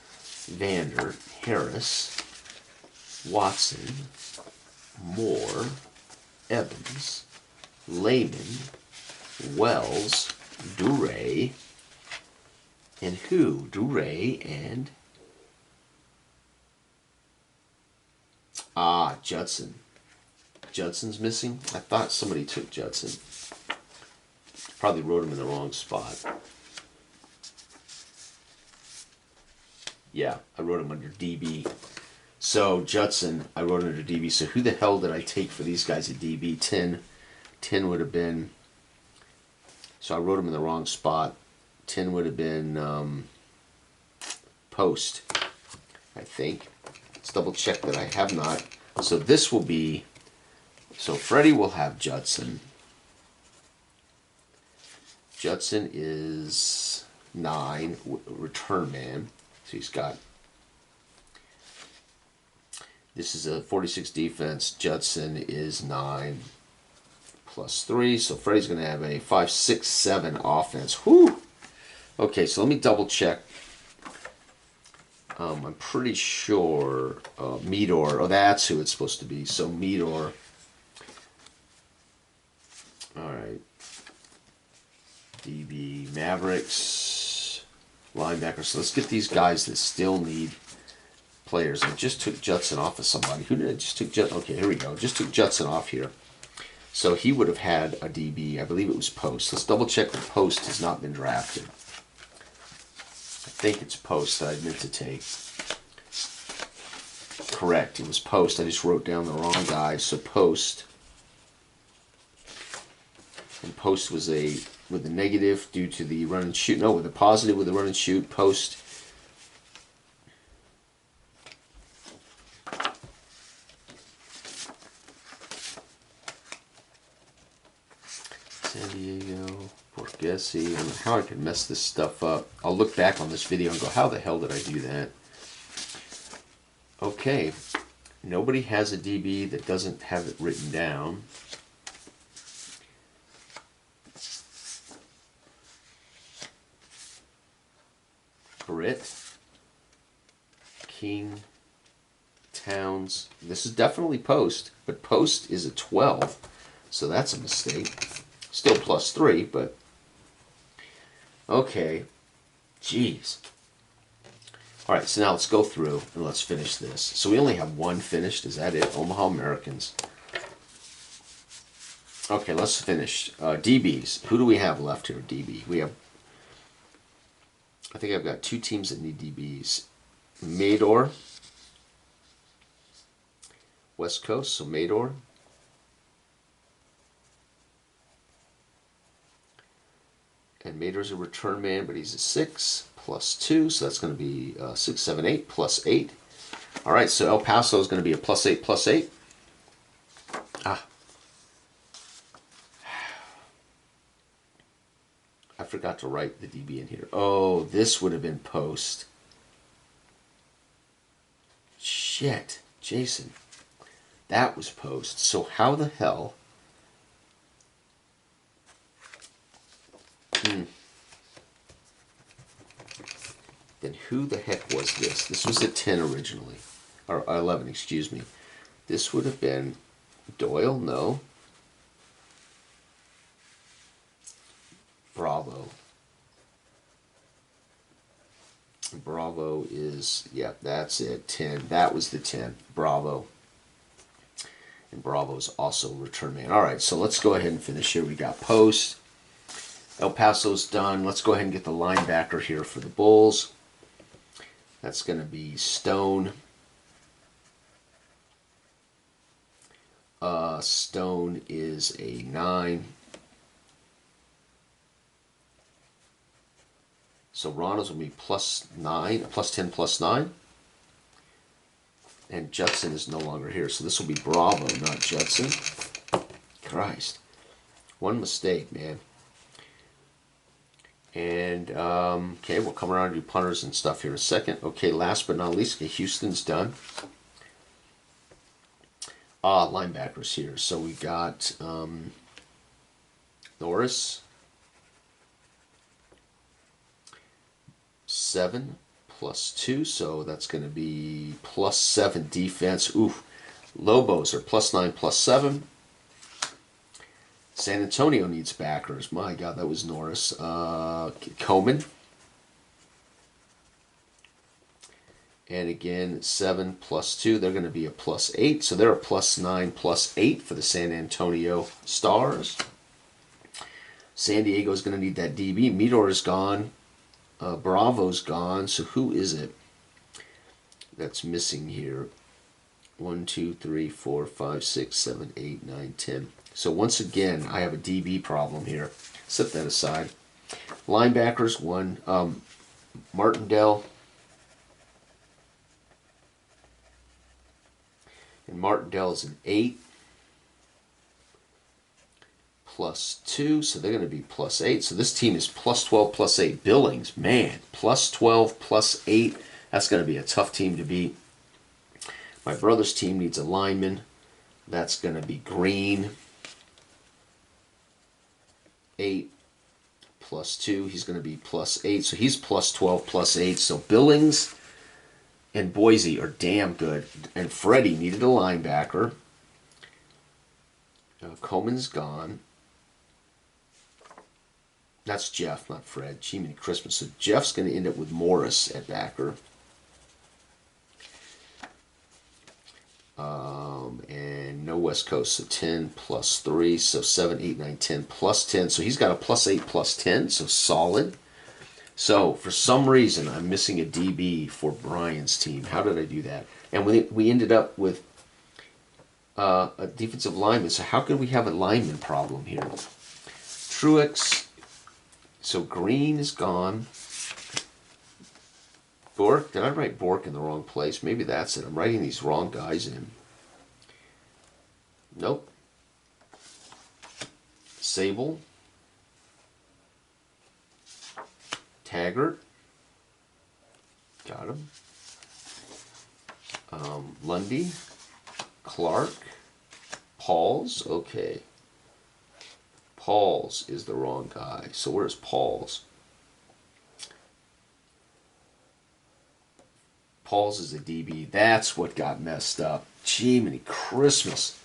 Vander, Harris, Watson, Moore, Evans, Lehman, Wells, Duray, and who? Duray and Judson. Judson's missing? I thought somebody took Judson. Probably wrote him in the wrong spot. Yeah, I wrote him under DB. So Judson, I wrote under DB. So who the hell did I take for these guys at DB? 10. 10 would have been... So I wrote him in the wrong spot. 10 would have been Post, I think. Let's double check that I have not. So this will be... So Freddie will have Judson. Judson is 9, return man. So he's got... This is a 46 defense. Judson is 9 +3. So Freddie's going to have a 5, 6, 7 offense. Whew! Okay, so let me double check. I'm pretty sure Meador. Oh, that's who it's supposed to be. So Meador. All right. DB Mavericks linebackers. So let's get these guys that still need players. I just took Judson off of somebody. Who did I just took Judson? Okay, here we go. Just took Judson off here. So he would have had a DB. I believe it was Post. Let's double check that Post has not been drafted. I think it's Post that I meant to take. Correct, it was Post. I just wrote down the wrong guy. So Post. And Post was with a negative due to the run and shoot. No, with a positive with the run and shoot. Post. San Diego, Borghese. I don't know how I can mess this stuff up. I'll look back on this video and go, how the hell did I do that? Okay. Nobody has a DB that doesn't have it written down. Britt, King, Towns. This is definitely Post, but Post is a 12, so that's a mistake. Still +3, but okay. Jeez. All right, so now let's go through and let's finish this. So we only have one finished. Is that it? Omaha Americans. Okay, let's finish. DBs. Who do we have left here? DB. We have. I think I've got 2 teams that need DBs. Mador. West Coast, so Mador. And Mador's a return man, but he's a 6 plus 2, so that's going to be 6, 7, 8 plus 8. All right, so El Paso is going to be a plus 8 plus 8. Ah. I forgot to write the DB in here. Oh, this would have been post. Shit, Jason. That was post. So how the hell... Then who the heck was this? This was a 10 originally. Or 11, excuse me. This would have been Doyle, no. Bravo. Bravo is, yeah, that's it. 10. That was the 10. Bravo. And Bravo is also return man. All right, so let's go ahead and finish here. We got post. El Paso's done. Let's go ahead and get the linebacker here for the Bulls. That's going to be Stone. Stone is a 9. So Ronald's will be plus 9, plus 10, plus 9. And Judson is no longer here. So this will be Bravo, not Judson. Christ. One mistake, man. And, okay, we'll come around and do punters and stuff here in a second. Okay, last but not least, okay, Houston's done. Linebackers here. So we got Norris. 7 plus 2, so that's going to be plus 7 defense. Oof. Lobos are plus 9 plus 7. San Antonio needs backers. My God, that was Norris. Coleman. And again, 7 plus 2. They're going to be a plus 8. So they're a plus 9 plus 8 for the San Antonio Stars. San Diego's going to need that DB. Meador is gone. Bravo's gone. So who is it that's missing here? 1, 2, 3, 4, 5, 6, 7, 8, 9, 10. So once again, I have a DB problem here. Set that aside. Linebackers, 1. Martindale. And Martindale is an 8. Plus 2, so they're going to be plus 8. So this team is plus 12 plus 8. Billings, man, plus 12 plus 8. That's going to be a tough team to beat. My brother's team needs a lineman. That's going to be Green. 8 plus 2. He's going to be plus 8. So he's plus 12 plus 8. So Billings and Boise are damn good. And Freddie needed a linebacker. Coleman's gone. That's Jeff, not Fred. Gee, many Christmas. So Jeff's going to end up with Morris at backer. And no West Coast. So 10 plus 3. So 7, 8, 9, 10 plus 10. So he's got a plus 8 plus 10. So solid. So for some reason, I'm missing a DB for Brian's team. How did I do that? And we ended up with a defensive lineman. So how could we have a lineman problem here? Truex. So Green is gone. Bork. Did I write Bork in the wrong place? Maybe that's it. I'm writing these wrong guys in. Nope. Sable. Taggart. Got him. Lundy. Clark. Pauls. Okay. Pauls is the wrong guy. So where's Pauls? Pauls is a DB. That's what got messed up. Gee, many Christmas.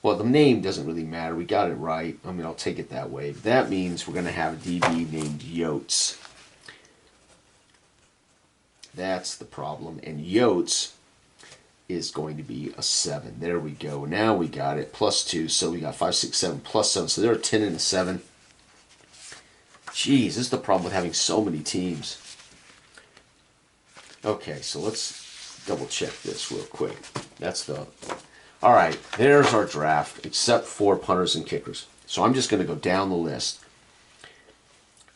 Well, the name doesn't really matter. We got it right. I mean, I'll take it that way. But that means we're going to have a DB named Yotes. That's the problem. And Yotes is going to be a 7. There we go. Now we got it. +2. So we got 5, 6, 7, +7. So they're a 10 and a 7. Jeez, this is the problem with having so many teams. Okay, so let's double check this real quick. That's the... All right, there's our draft, except for punters and kickers. So I'm just going to go down the list.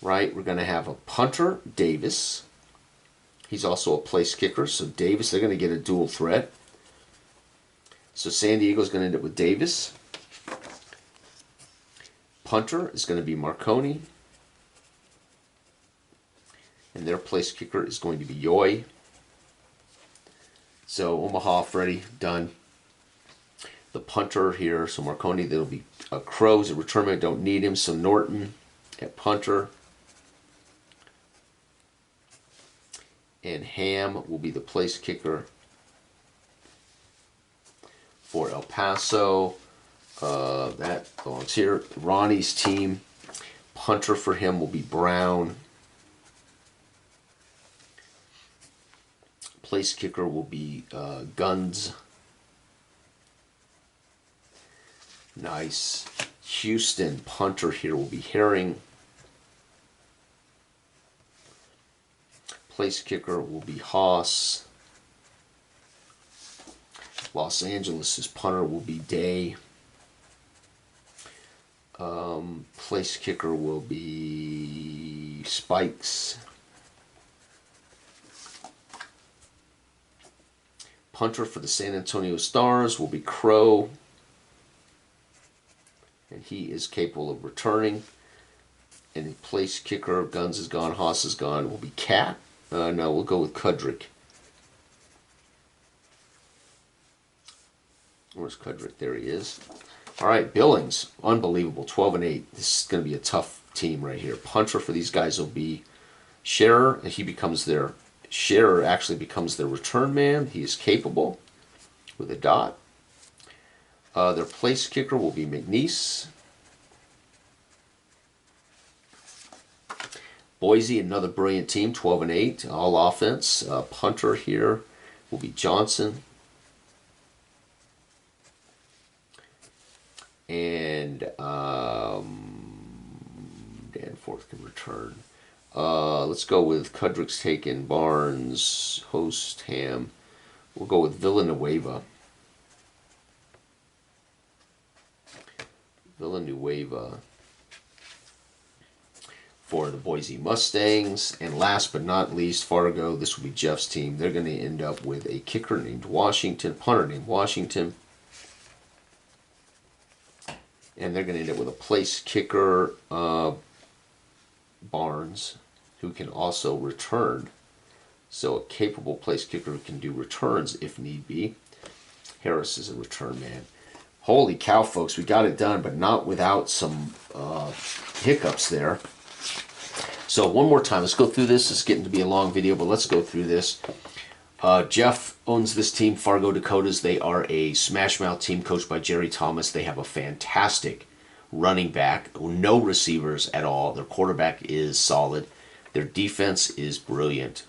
Right, we're going to have a punter, Davis. He's also a place kicker. So Davis, they're going to get a dual threat. So San Diego's going to end up with Davis. Punter is going to be Marconi. And their place kicker is going to be Yoy. So Omaha, Freddie, done. The punter here, so Marconi, that'll be Crow's a return man, don't need him. So Norton at punter. And Ham will be the place kicker for El Paso. That belongs here. Ronnie's team. Punter for him will be Brown. Place kicker will be Guns. Nice. Houston punter here will be Herring. Place kicker will be Haas. Los Angeles' punter will be Day. Place kicker will be Spikes. Punter for the San Antonio Stars will be Crow. And he is capable of returning. And the place kicker, Guns is gone, Haas is gone, will be Cat. No, we'll go with Kudrick. Where's Kudrick? There he is. All right, Billings, unbelievable, 12 and 8. This is going to be a tough team right here. Punter for these guys will be Scherer, and he becomes their... Scherer actually becomes their return man. He is capable with a dot. Their place kicker will be McNeese. Boise, another brilliant team, 12 and 8, all offense. Punter here will be Johnson. And Danforth can return. Let's go with Kudrick's taken, Barnes, Host, Ham. We'll go with Villanueva. For the Boise Mustangs. And last but not least, Fargo, this will be Jeff's team. They're going to end up with a kicker named Washington, punter named Washington. And they're going to end up with a place kicker, Barnes, who can also return. So a capable place kicker who can do returns if need be. Harris is a return man. Holy cow, folks, we got it done, but not without some hiccups there. So one more time, let's go through this. It's getting to be a long video, but let's go through this. Jeff owns this team, Fargo Dakotas. They are a smash mouth team coached by Jerry Thomas. They have a fantastic running back, no receivers at all. Their quarterback is solid. Their defense is brilliant,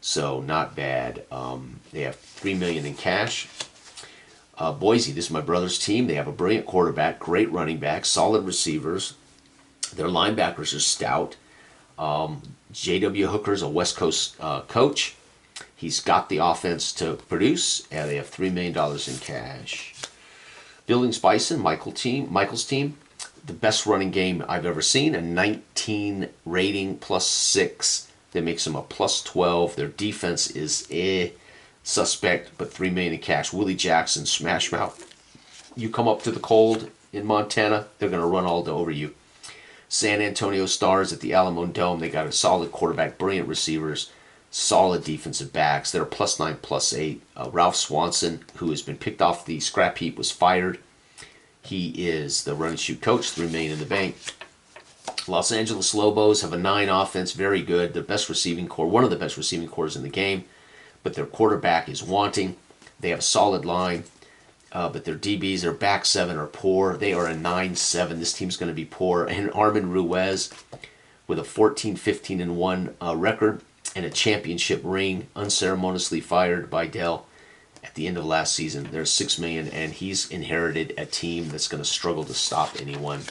so not bad. They have $3 million in cash. Boise, this is my brother's team. They have a brilliant quarterback, great running back, solid receivers. Their linebackers are stout. J.W. Hooker is a West Coast coach. He's got the offense to produce, and they have $3 million in cash. Billings Bison, Michael's team, the best running game I've ever seen, a 19 rating +6. That makes them a +12. Their defense is suspect, but $3 million in cash. Willie Jackson, smash mouth. You come up to the cold in Montana, they're going to run all over you. San Antonio Stars at the Alamo Dome, they got a solid quarterback, brilliant receivers, solid defensive backs. They're +9, +8. Ralph Swanson, who has been picked off the scrap heap, was fired. He is the run and shoot coach, $3 million in the bank. Los Angeles Lobos have a 9 offense, very good. The best receiving core, one of the best receiving cores in the game, but their quarterback is wanting. They have a solid line, but their DBs, their back 7 are poor. They are a 9-7. This team's going to be poor. And Armin Ruiz with a 14-15-1 record and a championship ring, unceremoniously fired by Dell. at the end of last season. There's $6 million, and he's inherited a team that's going to struggle to stop anyone.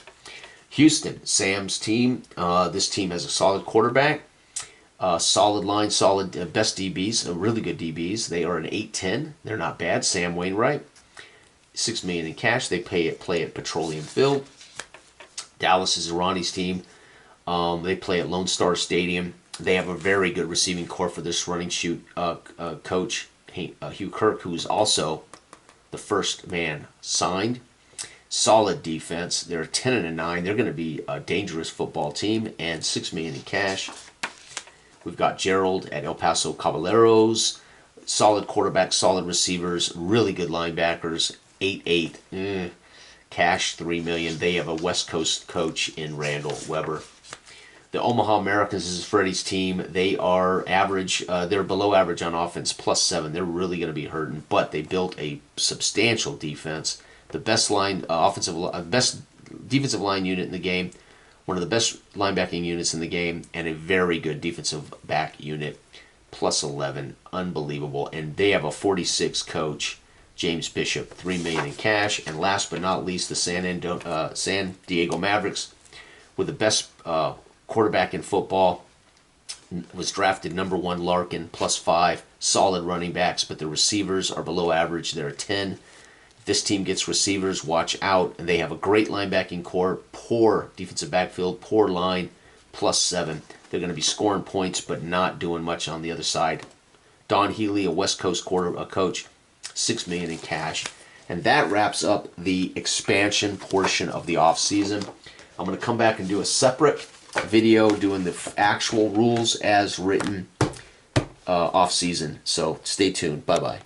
Houston, Sam's team. This team has a solid quarterback, solid line, solid best DBs, really good DBs. They are an 8-10. They're not bad. Sam Wainwright, $6 million in cash. They play at Petroleum Field. Dallas is Ronnie's team. They play at Lone Star Stadium. They have a very good receiving core for this running shoot coach, Hugh Kirk, who is also the first man signed. Solid defense. They're 10-9. They're going to be a dangerous football team, and $6 million in cash. We've got Gerald at El Paso Caballeros. Solid quarterback, solid receivers, really good linebackers. 8-8. Cash $3 million. They have a West Coast coach in Randall Weber. The Omaha Americans is Freddie's team. They are average. They're below average on offense, +7. They're really going to be hurting, but they built a substantial defense. The best best defensive line unit in the game, one of the best linebacking units in the game, and a very good defensive back unit, +11. Unbelievable. And they have a 46 coach, James Bishop, $3 million in cash. And last but not least, the San Diego Mavericks, with the best quarterback in football, was drafted #1 Larkin, +5. Solid running backs, but the receivers are below average. They're a 10. If this team gets receivers, watch out. And they have a great linebacking core, poor defensive backfield, poor line, +7. They're going to be scoring points, but not doing much on the other side. Don Healy, a West Coast coach, $6 million in cash. And that wraps up the expansion portion of the offseason. I'm going to come back and do a separate video doing the actual rules as written off season. So stay tuned. Bye bye.